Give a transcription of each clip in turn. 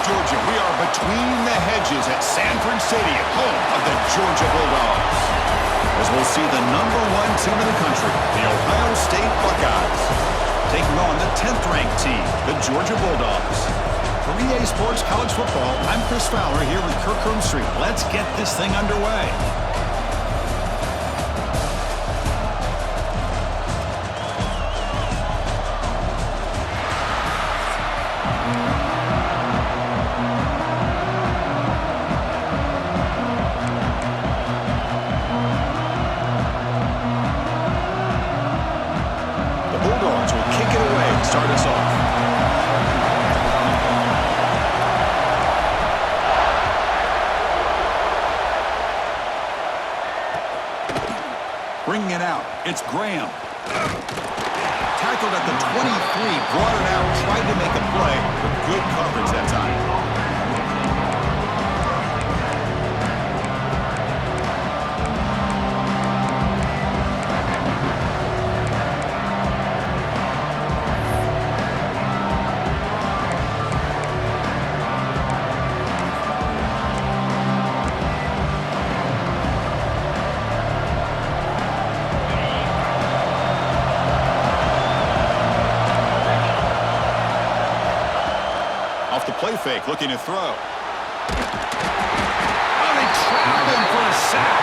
Georgia. We are between the hedges at Sanford Stadium, home of the Georgia Bulldogs. As we'll see the #1 team in the country, the Ohio State Buckeyes, taking on the 10th-ranked team, the Georgia Bulldogs. For EA Sports College Football, I'm Chris Fowler here with Kirk Street. Let's get this thing underway. Start us off. Bringing it out, it's Graham. Tackled at the 23, brought it out, tried to make a play, but good coverage that time. Play fake, looking to throw. Oh, they trap him for a sack.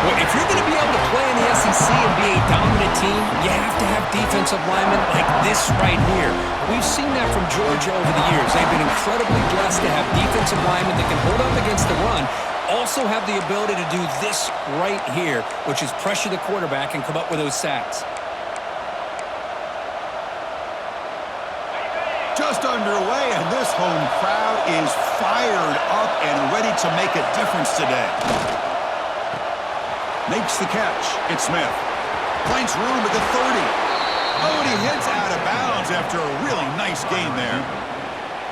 Well, if you're going to be able to play in the SEC and be a dominant team, you have to have defensive linemen like this right here. We've seen that from Georgia over the years. They've been incredibly blessed to have defensive linemen that can hold up against the run, also have the ability to do this right here, which is pressure the quarterback and come up with those sacks. Just underway, and this home crowd is fired up and ready to make a difference today. Makes the catch. It's Smith. Finds room at the 30. Oh, and he hits out of bounds after a really nice game there.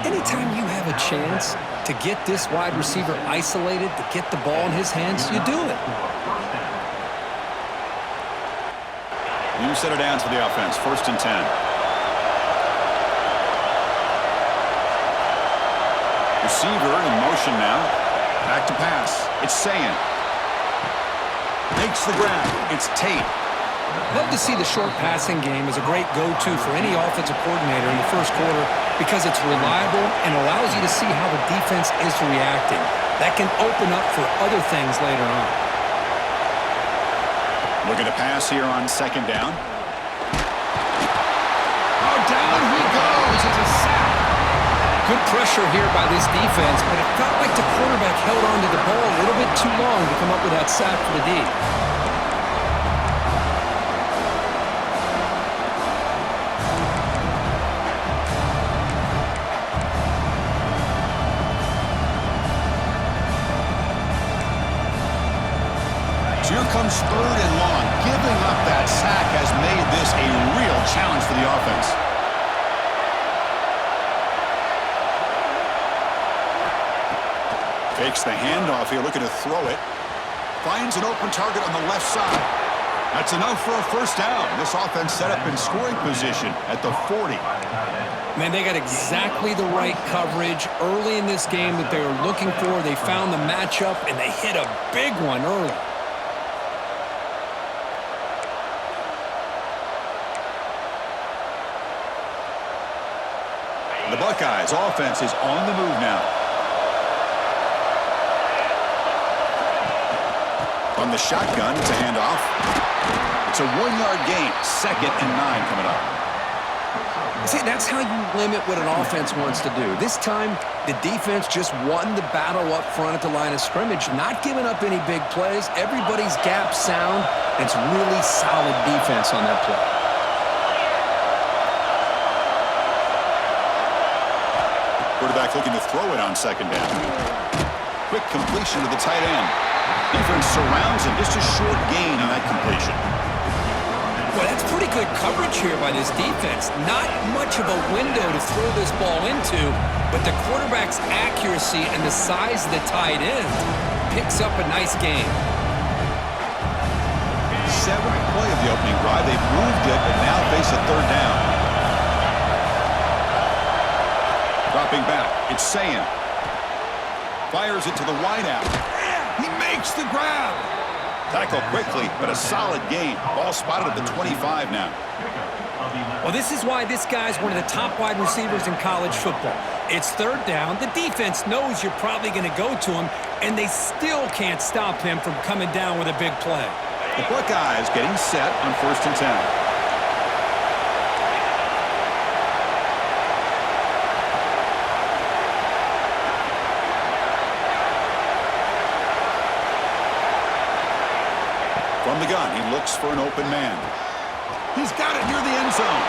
Anytime you have a chance to get this wide receiver isolated, to get the ball in his hands, you do it. You set it down for the offense. 1st and 10. Receiver in motion now. Back to pass. It's Sayan. Makes the grab. It's Tate. Love to see the short passing game as a great go-to for any offensive coordinator in the first quarter because it's reliable and allows you to see how the defense is reacting. That can open up for other things later on. Looking to pass here on 2nd down. Oh, down he goes. It's a sack. Good pressure here by this defense, but it felt like the quarterback held on to the ball a little bit too long to come up with that sack for the D. So here comes 3rd and long. Giving up that sack has made this a real challenge for the offense. Fakes the handoff here, looking to throw it. Finds an open target on the left side. That's enough for a 1st down. This offense set up in scoring position at the 40. Man, they got exactly the right coverage early in this game that they were looking for. They found the matchup, and they hit a big one early. The Buckeyes offense is on the move now. On the shotgun, it's a handoff. It's a 1-yard gain. 2nd and 9 coming up. See, that's how you limit what an offense wants to do. This time, the defense just won the battle up front at the line of scrimmage, not giving up any big plays. Everybody's gap sound. It's really solid defense on that play. Quarterback looking to throw it on 2nd down. Quick completion to the tight end. Defense surrounds him. Just a short gain on that completion. Well, that's pretty good coverage here by this defense. Not much of a window to throw this ball into, but the quarterback's accuracy and the size of the tight end picks up a nice gain. 7th play of the opening drive. They moved it, but now face a 3rd down. Dropping back. It's Sayan. Fires it to the wideout. He makes the grab. Tackle quickly, but a solid gain. Ball spotted at the 25 now. Well, this is why this guy's one of the top wide receivers in college football. It's third down. The defense knows you're probably going to go to him, and they still can't stop him from coming down with a big play. The Buckeyes getting set on 1st and 10. From the gun, he looks for an open man. He's got it near the end zone.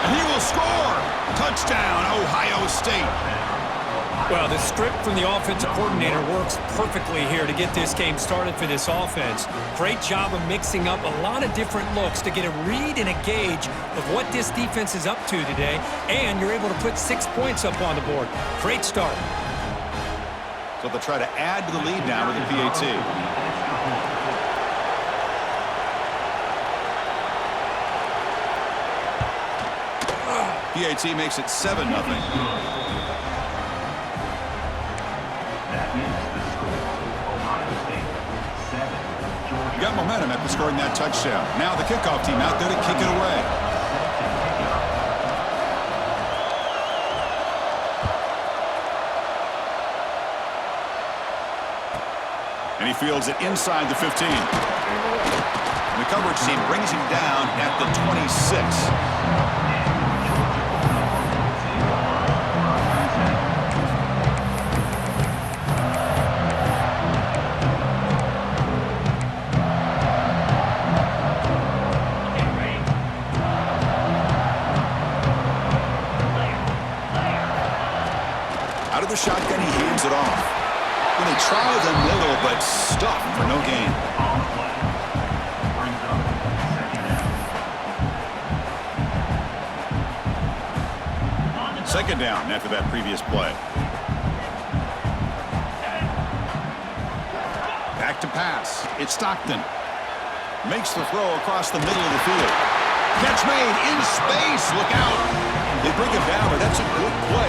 And he will score. Touchdown, Ohio State. Well, the script from the offensive coordinator works perfectly here to get this game started for this offense. Great job of mixing up a lot of different looks to get a read and a gauge of what this defense is up to today. And you're able to put 6 points up on the board. Great start. So they'll try to add to the lead now with the PAT. PAT makes it 7-0. Got momentum after scoring that touchdown. Now the kickoff team out there to kick it away. And he fields it inside the 15. And the coverage team brings him down at the 26. Out of the shotgun, he hands it off. When they try the middle, but stuff for no gain. Second down after that previous play. Back to pass. It's Stockton. Makes the throw across the middle of the field. Catch made in space. Look out. They bring him down, but that's a good play.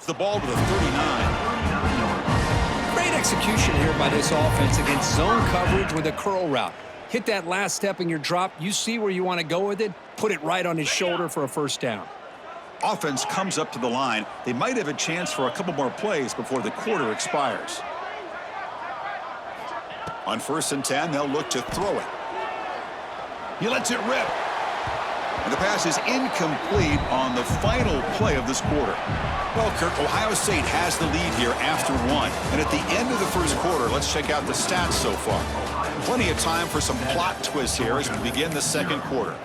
the ball to the 39. Great execution here by this offense against zone coverage with a curl route. Hit that last step in your drop. You see where you want to go with it. Put it right on his shoulder for a first down. Offense comes up to the line. They might have a chance for a couple more plays before the quarter expires. On 1st and 10, they'll look to throw it. He lets it rip. And the pass is incomplete on the final play of this quarter. Well, Kirk, Ohio State has the lead here after 1. And at the end of the first quarter, let's check out the stats so far. Plenty of time for some plot twists here as we begin the second quarter.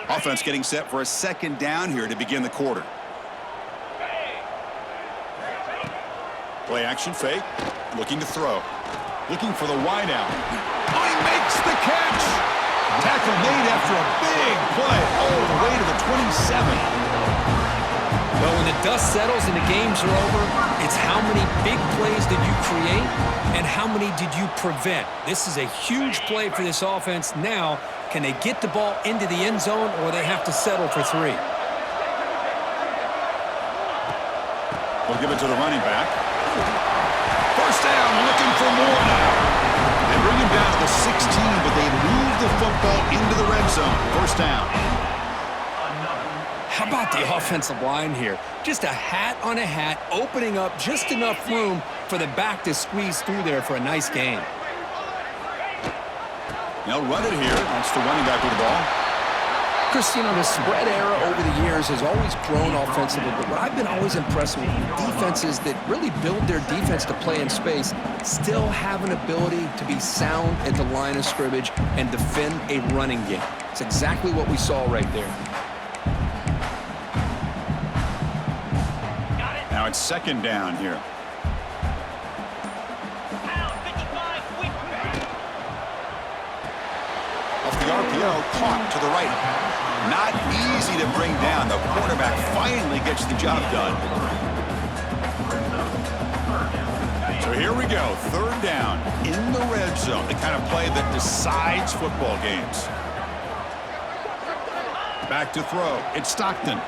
Offense getting set for a second down here to begin the quarter. Play action fake. Looking to throw. Looking for the wide out. Oh, he makes the catch. Tackle made after a big play all the way to the 27. Well, when the dust settles and the games are over, it's how many big plays did you create and how many did you prevent. This is a huge play for this offense. Now, can they get the ball into the end zone or they have to settle for 3? We'll give it to the running back. First down, looking for more now. They bring him down to the 16, but they move the football into the red zone. First down. How about the offensive line here? Just a hat on a hat, opening up just enough room for the back to squeeze through there for a nice gain. They'll run it here. That's the running back with the ball. Chris, you know, the spread era over the years has always grown offensively, but what I've been always impressed with defenses that really build their defense to play in space still have an ability to be sound at the line of scrimmage and defend a running game. It's exactly what we saw right there. Now it's second down here. Off the RPO, caught to the right. Not easy to bring down. The quarterback finally gets the job done. So here we go. Third down in the red zone. The kind of play that decides football games. Back to throw. It's Stockton.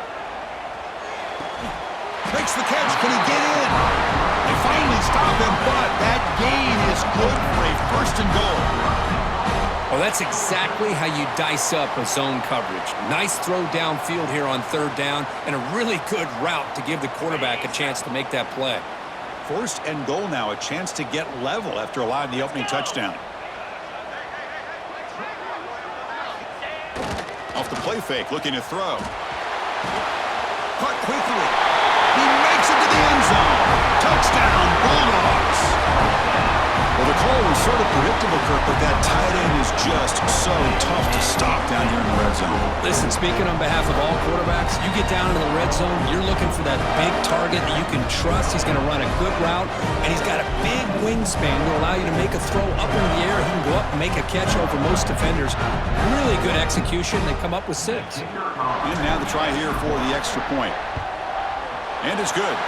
Makes the catch. Can he get in? They finally stop him, but that gain is good for a first and goal. Well, that's exactly how you dice up a zone coverage. Nice throw downfield here on third down and a really good route to give the quarterback a chance to make that play. First and goal now, a chance to get level after allowing the opening touchdown. Off the play fake, looking to throw. Caught quickly. He makes it to the end zone. Touchdown, Bulldogs. Well, the call was sort of predictable, Kirk, but that tight end is just so tough to stop down here in the red zone. Listen, speaking on behalf of all quarterbacks, you get down into the red zone, you're looking for that big target that you can trust. He's going to run a good route, and he's got a big wingspan to allow you to make a throw up in the air. He can go up and make a catch over most defenders. Really good execution. They come up with 6. And now the try here for the extra point. And it's good.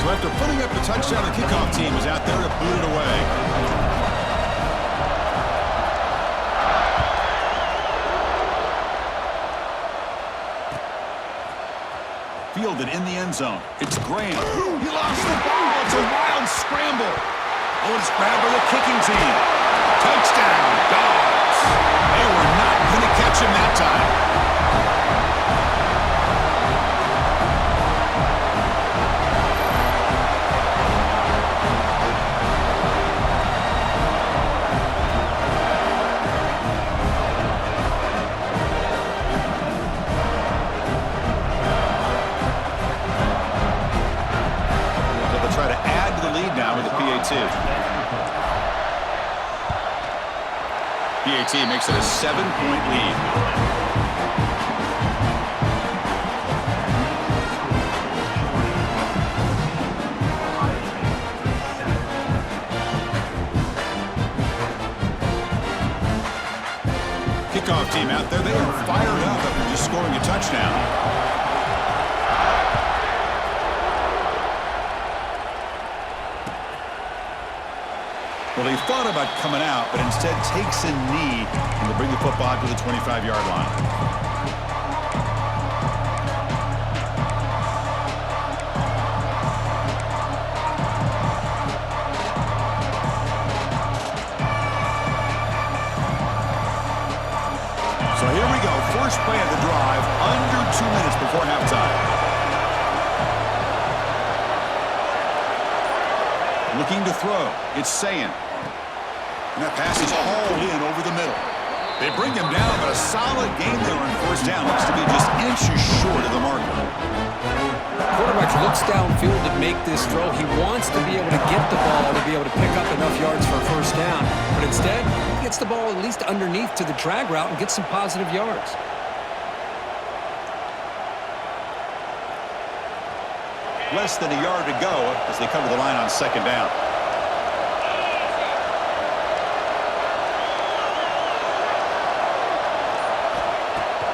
So after putting up the touchdown, the kickoff team is out there to boot it away. Fielded in the end zone. It's Graham. He lost the ball. It's a wild scramble. Oh, it's grabbed by the kicking team. Touchdown, Dogs. They were not going to catch him that time. PAT makes it a 7-point lead. Kickoff team out there, they are fired up after just scoring a touchdown. Well, he thought about coming out, but instead takes a knee and will bring the football to the 25-yard line. So here we go. First play of the drive, under 2 minutes before halftime. Looking to throw. It's Sayan. And that pass is hauled in over the middle. They bring him down, but a solid game there on first down. Looks to be just inches short of the marker. Quarterback looks downfield to make this throw. He wants to be able to get the ball to be able to pick up enough yards for a first down. But instead, he gets the ball at least underneath to the drag route and gets some positive yards. Less than a yard to go as they cover the line on second down.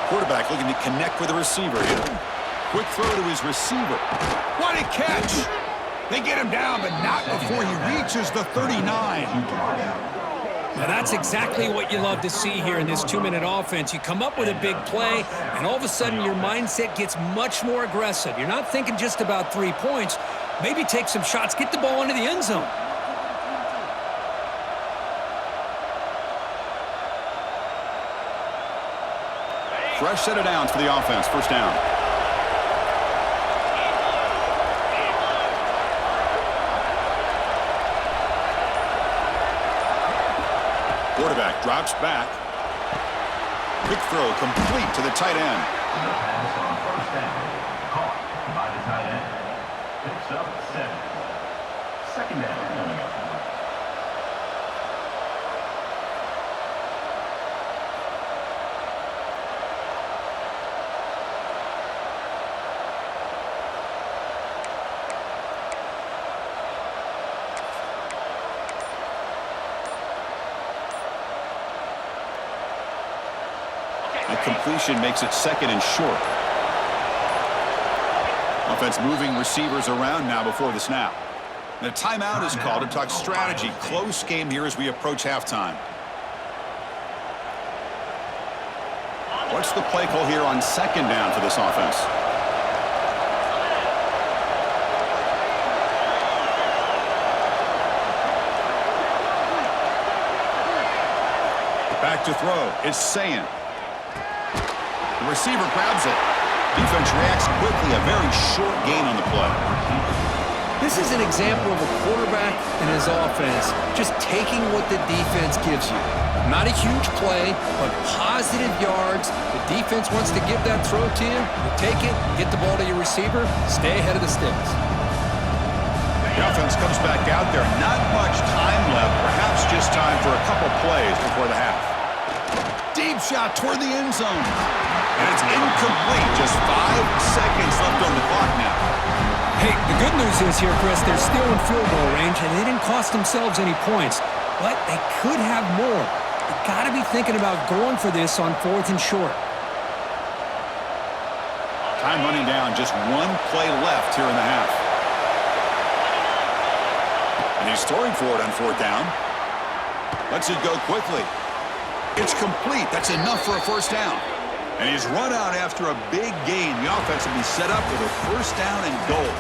Quarterback looking to connect with the receiver here. Quick throw to his receiver. What a catch! They get him down, but not before he reaches the 39. Now that's exactly what you love to see here in this 2-minute offense. You come up with a big play, and all of a sudden your mindset gets much more aggressive. You're not thinking just about 3 points. Maybe take some shots, get the ball into the end zone. Fresh set of downs for the offense. First down. Quarterback drops back. Quick throw complete to the tight end. Pass on first down. Caught by the tight end. Picks up 7. Second down coming up. That completion makes it second and short. Offense moving receivers around now before the snap. And a timeout is called to talk strategy. Close game here as we approach halftime. What's the play call here on second down for this offense? Back to throw. It's Sayan. The receiver grabs it. Defense reacts quickly. A very short gain on the play. This is an example of a quarterback and his offense just taking what the defense gives you. Not a huge play, but positive yards. The defense wants to give that throw to you. You take it, get the ball to your receiver, stay ahead of the sticks. The offense comes back out there. Not much time left. Perhaps just time for a couple plays before the half. Deep shot toward the end zone. And it's incomplete. Just 5 seconds left on the clock now. Hey, the good news is here, Chris, they're still in field goal range, and they didn't cost themselves any points. But they could have more. You got to be thinking about going for this on 4th and short. Time running down. Just 1 play left here in the half. And he's throwing for it on 4th down. Lets it go quickly. It's complete. That's enough for a first down. And he's run out after a big gain. The offense will be set up with a first down and goal.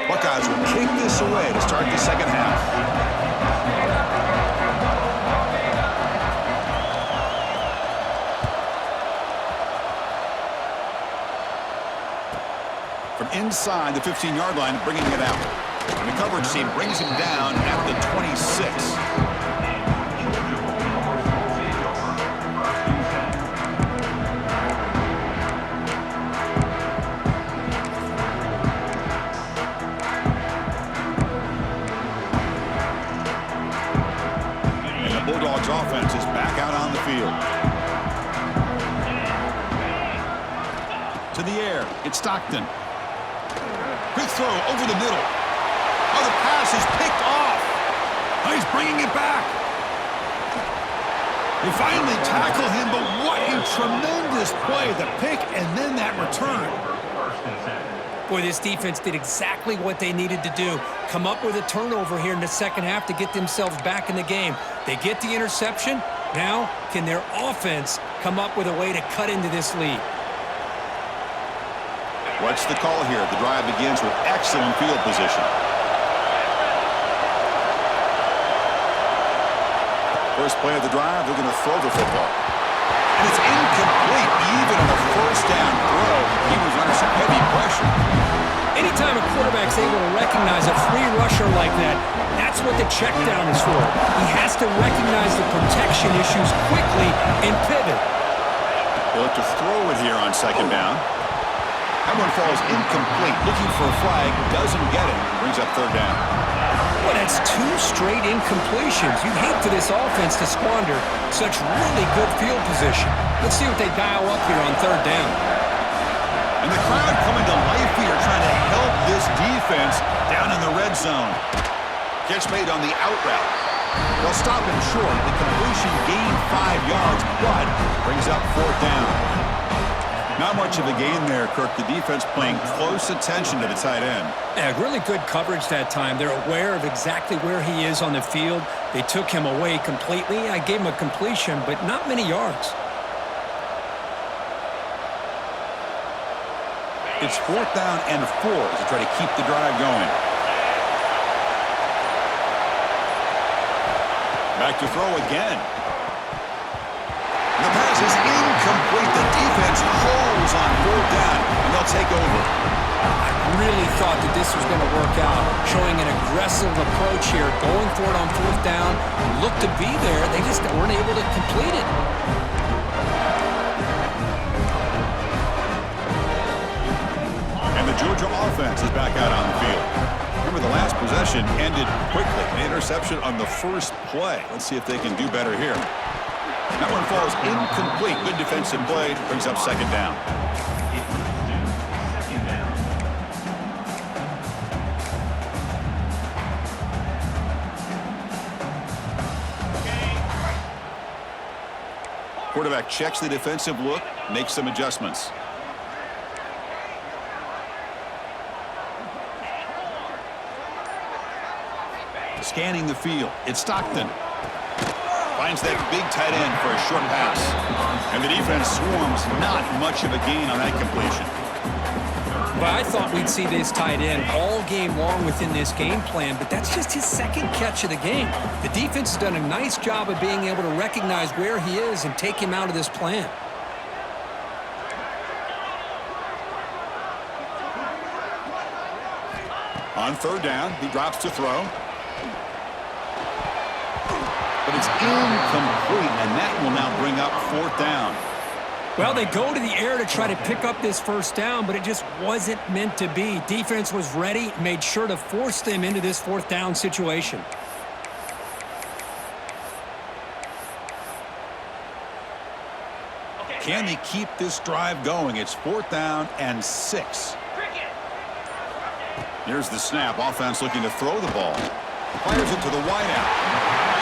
Buckeyes will kick this away to start the second half. Inside the 15-yard line, bringing it out. And the coverage team brings him down at the 26. And the Bulldogs offense is back out on the field. To the air, it's Stockton. Quick throw over the middle. Oh, the pass is picked off. Oh, he's bringing it back. They finally tackle him, but what a tremendous play. The pick and then that return. Boy, this defense did exactly what they needed to do. Come up with a turnover here in the second half to get themselves back in the game. They get the interception. Now, can their offense come up with a way to cut into this lead? What's the call here? The drive begins with excellent field position. First play of the drive, they're going to throw the football. And it's incomplete, even on a first down throw. He was under some heavy pressure. Anytime a quarterback's able to recognize a free rusher like that, that's what the check down is for. He has to recognize the protection issues quickly and pivot. They'll look to throw it here on second down. That one falls incomplete. Looking for a flag, doesn't get it. Brings up third down. Well, that's two straight incompletions. You'd hate for this offense to squander such really good field position. Let's see what they dial up here on third down. And the crowd coming to life here, trying to help this defense down in the red zone. Catch made on the out route. They'll stop him short. The completion gained 5 yards, but brings up fourth down. Not much of a gain there, Kirk. The defense paying close attention to the tight end. Yeah, really good coverage that time. They're aware of exactly where he is on the field. They took him away completely. I gave him a completion, but not many yards. It's fourth down and 4 to try to keep the drive going. Back to throw again. The pass is incomplete. The defense holds on fourth down, and they'll take over. I really thought that this was going to work out, showing an aggressive approach here, going for it on fourth down. Looked to be there. They just weren't able to complete it. And the Georgia offense is back out on the field. Remember, the last possession ended quickly. An interception on the first play. Let's see if they can do better here. That one falls incomplete. Good defensive play. Brings up second down. Quarterback checks the defensive look, makes some adjustments. Scanning the field. It's Stockton. Finds that big tight end for a short pass. And the defense swarms. Not much of a gain on that completion. But I thought we'd see this tight end all game long within this game plan, but that's just his second catch of the game. The defense has done a nice job of being able to recognize where he is and take him out of this plan. On third down, he drops to throw. But it's incomplete, and that will now bring up fourth down. Well, they go to the air to try to pick up this first down, but it just wasn't meant to be. Defense was ready, made sure to force them into this fourth down situation. Can they keep this drive going? It's fourth down and 6. Here's the snap. Offense looking to throw the ball. Fires it to the wideout.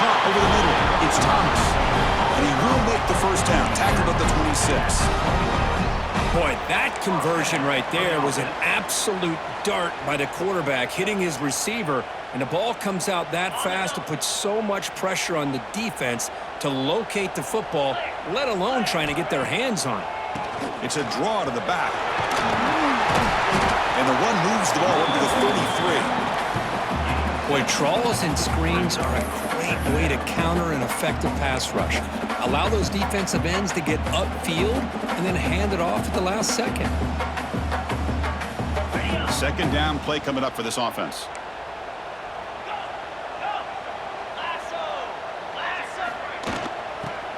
Caught over the middle. It's Thomas. And he will make the first down. Tackled at the 26. Boy, that conversion right there was an absolute dart by the quarterback, hitting his receiver, and the ball comes out that fast to put so much pressure on the defense to locate the football, let alone trying to get their hands on it. It's a draw to the back. And the run moves the ball into the 33. Boy, trawls and screens are a great way to counter an effective pass rush. Allow those defensive ends to get upfield and then hand it off at the last second. Second down play coming up for this offense.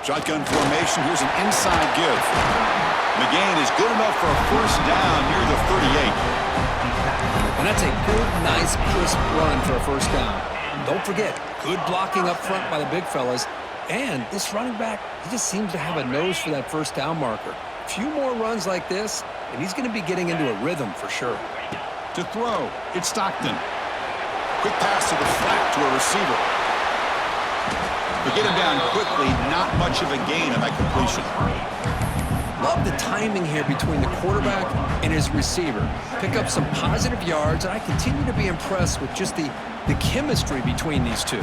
Shotgun formation. Here's an inside give. McGain is good enough for a first down near the 38. And that's a good, nice, crisp run for a first down. Don't forget, good blocking up front by the big fellas. And this running back, he just seems to have a nose for that first down marker. A few more runs like this, and he's going to be getting into a rhythm for sure. To throw, it's Stockton. Quick pass to the flat to a receiver. The get him down quickly, not much of a gain on that completion. Love the timing here between the quarterback and his receiver. Pick up some positive yards, and I continue to be impressed with just the chemistry between these two.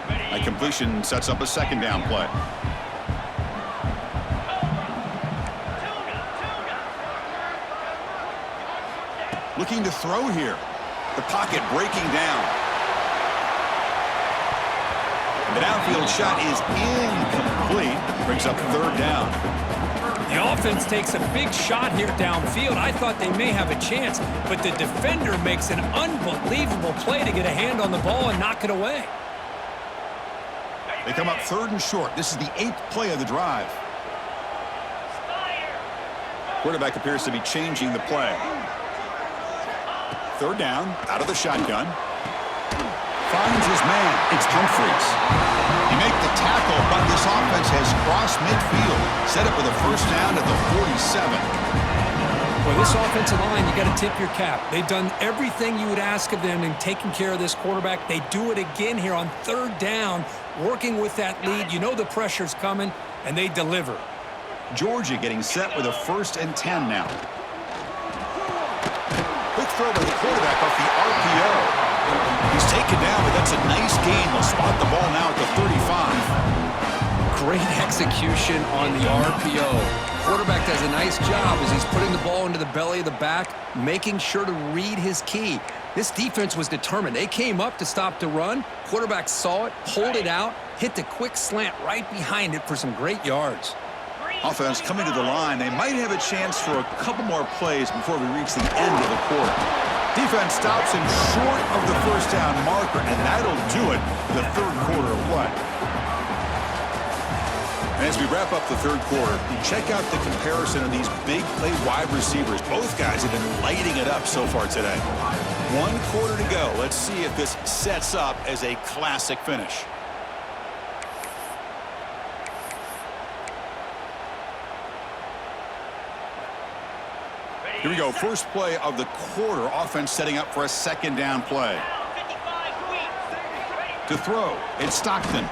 That completion sets up a second down play. Looking to throw here. The pocket breaking down. The downfield shot is incomplete. Brings up third down. The offense takes a big shot here downfield. I thought they may have a chance, but the defender makes an unbelievable play to get a hand on the ball and knock it away. They come up third and short. This is the 8th play of the drive. Quarterback appears to be changing the play. Third down, out of the shotgun. Finds his man. It's Humphries. He makes the tackle, but this offense has crossed midfield. Set up with a first down at the 47. Well, this offensive line, you got to tip your cap. They've done everything you would ask of them in taking care of this quarterback. They do it again here on third down, working with that lead. You know the pressure's coming, and they deliver. Georgia getting set with a 1st and 10 now. Quick throw by the quarterback off the RPO. He's taken down, but that's a nice gain. They'll spot the ball now at the 35. Great execution on the RPO. Quarterback does a nice job as he's putting the ball into the belly of the back, making sure to read his key. This defense was determined. They came up to stop the run. Quarterback saw it, pulled it out, hit the quick slant right behind it for some great yards. Offense coming to the line. They might have a chance for a couple more plays before we reach the end of the quarter. Defense stops him short of the first down marker, and that'll do it for the third quarter of play. And as we wrap up the third quarter, check out the comparison of these big play wide receivers. Both guys have been lighting it up so far today. 1 quarter to go. Let's see if this sets up as a classic finish. Here we go. First play of the quarter. Offense setting up for a second down play. To throw, it's Stockton.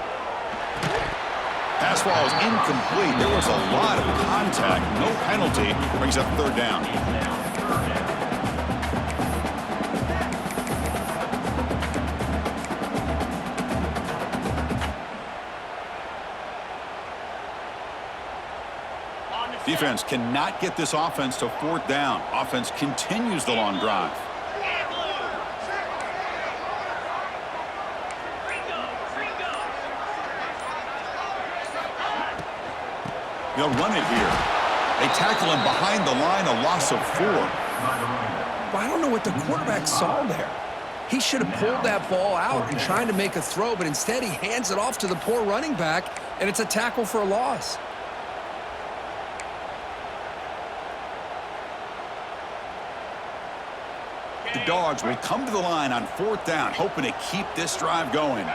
Pass ball is incomplete. There was a lot of contact. No penalty. Brings up third down. Defense cannot get this offense to fourth down. Offense continues the long drive. They'll run it here. They tackle him behind the line, a loss of 4. Well, I don't know what the quarterback saw there. He should have pulled that ball out and tried to make a throw, but instead he hands it off to the poor running back, and it's a tackle for a loss. The Dogs will come to the line on fourth down, hoping to keep this drive going.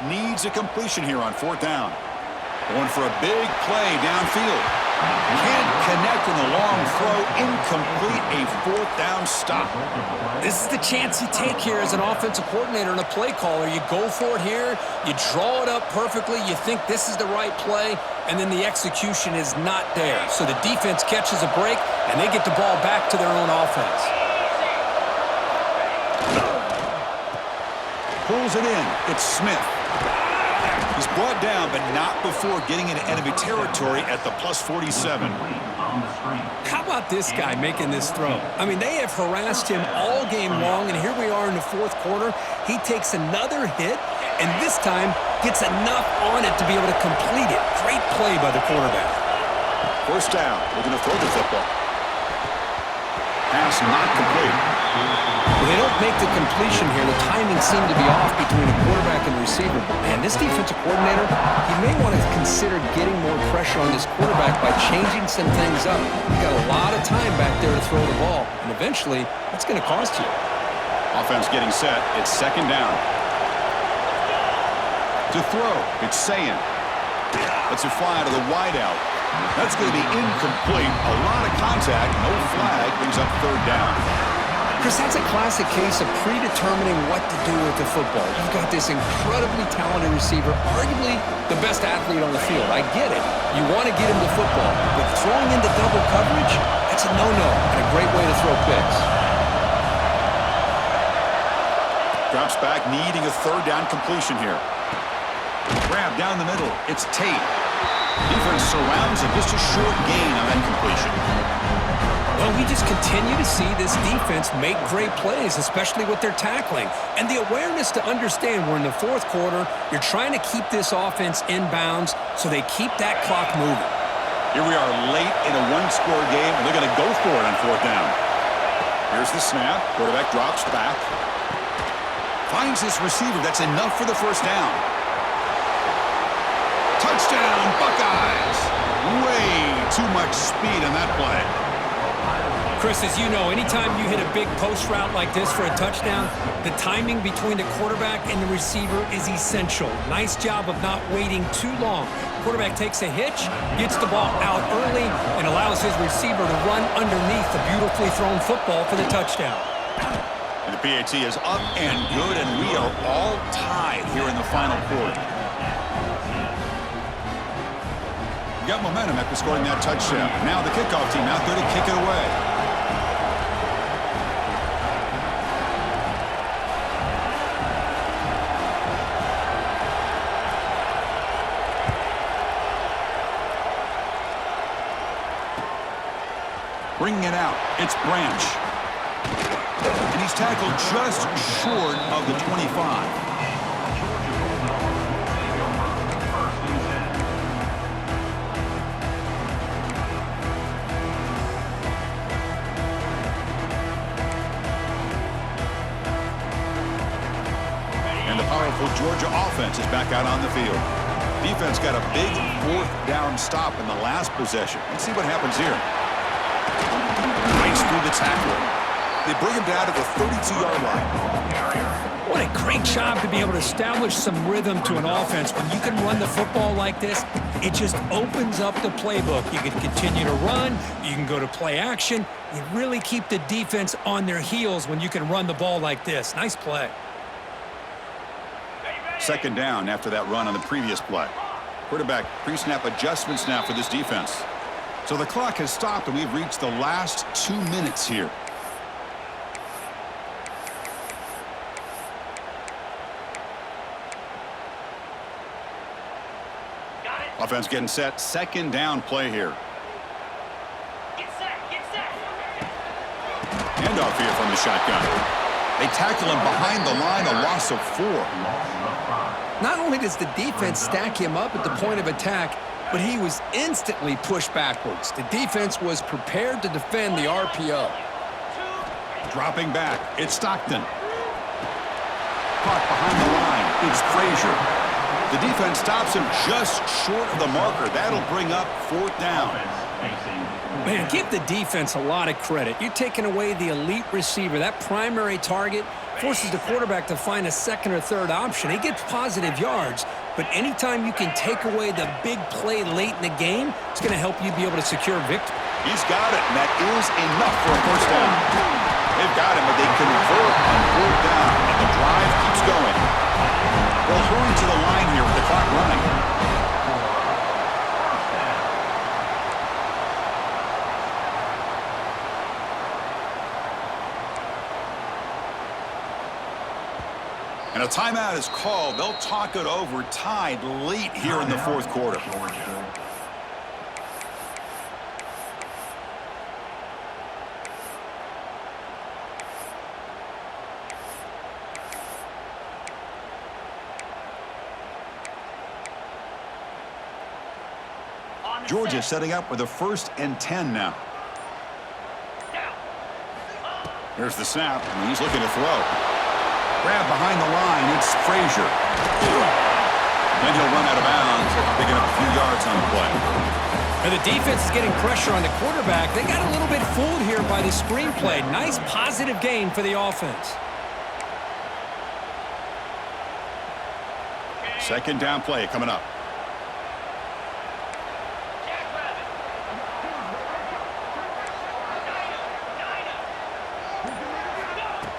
Needs a completion here on fourth down. Going for a big play downfield. Can't connect in the long throw. Incomplete, a fourth down stop. This is the chance you take here as an offensive coordinator and a play caller. You go for it here. You draw it up perfectly. You think this is the right play, and then the execution is not there. So the defense catches a break, and they get the ball back to their own offense. Pulls it in. It's Smith. He's brought down, but not before getting into enemy territory at the plus 47. How about this guy making this throw? I mean, they have harassed him all game long, and here we are in the fourth quarter. He takes another hit, and this time gets enough on it to be able to complete it. Great play by the quarterback. First down. We're going to throw the football. Pass not complete. Well, they don't make the completion here. The timing seemed to be off between the quarterback and the receiver. But, man, this defensive coordinator, he may want to consider getting more pressure on this quarterback by changing some things up. You got a lot of time back there to throw the ball, and eventually that's going to cost you. Offense getting set. It's second down. To throw, it's Sayin. Let's it fly to the wideout. That's going to be incomplete. A lot of contact, no flag, brings up third down. Chris, that's a classic case of predetermining what to do with the football. You've got this incredibly talented receiver, arguably the best athlete on the field. I get it. You want to get him the football, but throwing into double coverage, that's a no-no and a great way to throw picks. Drops back, needing a third down completion here. Grab down the middle. It's Tate. Defense surrounds him. Just a short gain on that completion. Well, we just continue to see this defense make great plays, especially with their tackling. And the awareness to understand we're in the fourth quarter, you're trying to keep this offense in bounds so they keep that clock moving. Here we are late in a one-score game, and they're going to go for it on fourth down. Here's the snap. Quarterback drops back. Finds this receiver. That's enough for the first down. Touchdown, Buckeyes. Way too much speed on that play. Chris, as you know, anytime you hit a big post route like this for a touchdown, the timing between the quarterback and the receiver is essential. Nice job of not waiting too long. Quarterback takes a hitch, gets the ball out early, and allows his receiver to run underneath the beautifully thrown football for the touchdown. And the PAT is up and good, and we are all tied here in the final quarter. We got momentum after scoring that touchdown. Now the kickoff team out there to kick it away. Bringing it out, it's Branch. And he's tackled just short of the 25. And the powerful Georgia offense is back out on the field. Defense got a big fourth down stop in the last possession. Let's see what happens here. Breaks through the tackle. They bring him down to the 32-yard line. What a great job to be able to establish some rhythm to an offense. When you can run the football like this, it just opens up the playbook. You can continue to run. You can go to play action. You really keep the defense on their heels when you can run the ball like this. Nice play. Second down after that run on the previous play. Quarterback pre-snap adjustments now for this defense. So the clock has stopped, and we've reached the last 2 minutes here. Offense getting set. Second down play here. Get set, get set. Handoff here from the shotgun. They tackle him behind the line, a loss of 4. Not only does the defense stack him up at the point of attack, but he was instantly pushed backwards. The defense was prepared to defend the RPO. Dropping back, it's Stockton. Caught behind the line, it's Frazier. The defense stops him just short of the marker. That'll bring up fourth down. Man, give the defense a lot of credit. You're taking away the elite receiver. That primary target forces the quarterback to find a second or third option. He gets positive yards, but anytime you can take away the big play late in the game, it's going to help you be able to secure victory. He's got it, and that is enough for a first down. They've got him, but they convert on fourth down, and the drive keeps going. They'll hurry to the line here with the clock running. And a timeout is called. They'll talk it over, tied late here in the fourth quarter. Georgia setting up with a 1st and 10 now. Here's the snap, and he's looking to throw. Grab behind the line, it's Frazier. Then he'll run out of bounds, picking up a few yards on the play. And the defense is getting pressure on the quarterback. They got a little bit fooled here by the screenplay. Nice positive gain for the offense. Second down play coming up.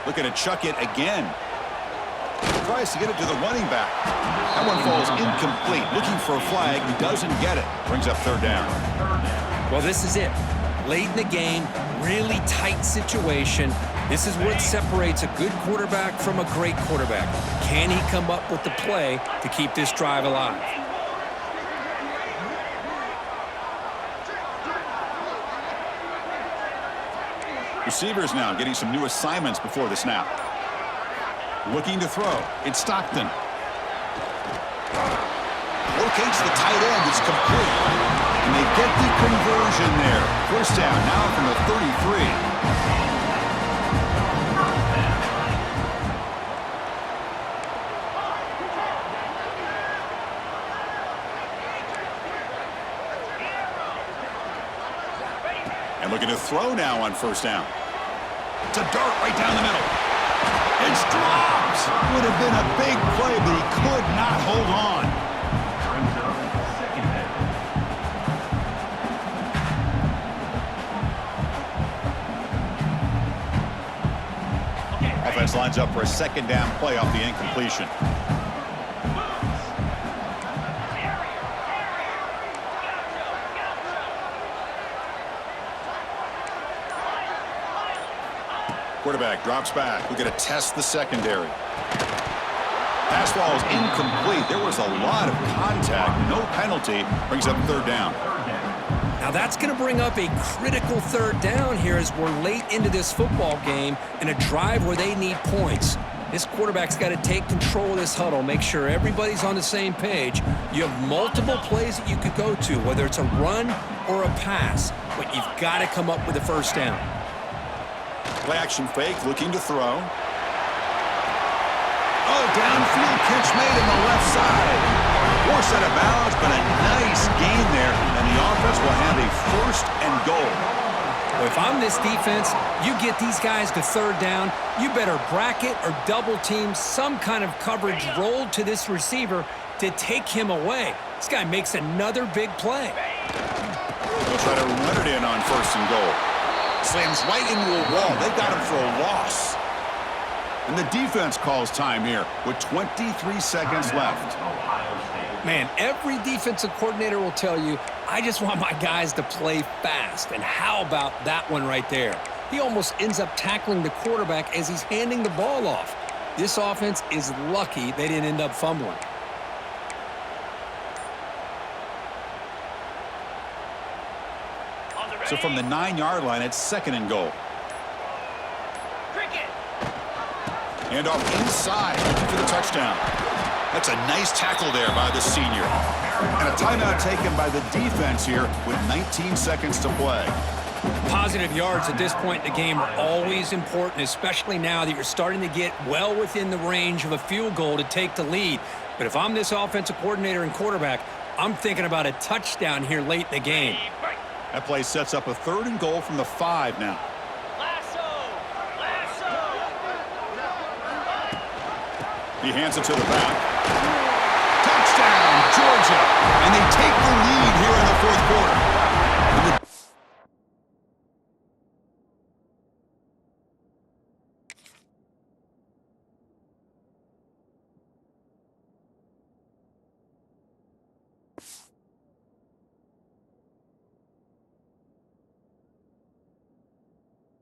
Looking to chuck it again. Tries to get it to the running back. That one falls incomplete. Looking for a flag. Doesn't get it. Brings up third down. Well, this is it. Late in the game, really tight situation. This is what separates a good quarterback from a great quarterback. Can he come up with the play to keep this drive alive? Receivers now getting some new assignments before the snap. Looking to throw. It's Stockton. Locates the tight end. It's complete. And they get the conversion there. First down now from the 33. And looking to throw now on first down. It's a dart right down the middle. It's dropped. Would have been a big play, but he could not hold on. Brings up second down. Offense lines up for a second down play off the incompletion. Quarterback drops back. We're going to test the secondary. Pass ball is incomplete. There was a lot of contact. No penalty. Brings up third down. Now that's going to bring up a critical third down here as we're late into this football game in a drive where they need points. This quarterback's got to take control of this huddle, make sure everybody's on the same page. You have multiple plays that you could go to, whether it's a run or a pass, but you've got to come up with a first down. Play action fake, looking to throw. Oh, downfield catch made on the left side. Forced out of bounds, but a nice gain there, and the offense will have a first and goal. Well, if I'm this defense, you get these guys to third down, you better bracket or double team some kind of coverage rolled to this receiver to take him away. This guy makes another big play. We'll try to run it in on first and goal. Slams right into a wall. They got him for a loss. And the defense calls time here with 23 seconds left. Man, every defensive coordinator will tell you, I just want my guys to play fast. And how about that one right there? He almost ends up tackling the quarterback as he's handing the ball off. This offense is lucky they didn't end up fumbling. So from the 9-yard line, it's second and goal. And off inside, looking for the touchdown. That's a nice tackle there by the senior. And a timeout taken by the defense here with 19 seconds to play. Positive yards at this point in the game are always important, especially now that you're starting to get well within the range of a field goal to take the lead. But if I'm this offensive coordinator and quarterback, I'm thinking about a touchdown here late in the game. That play sets up a third and goal from the 5 now. He hands it to the back. Touchdown, Georgia. And they take the lead here in the fourth quarter.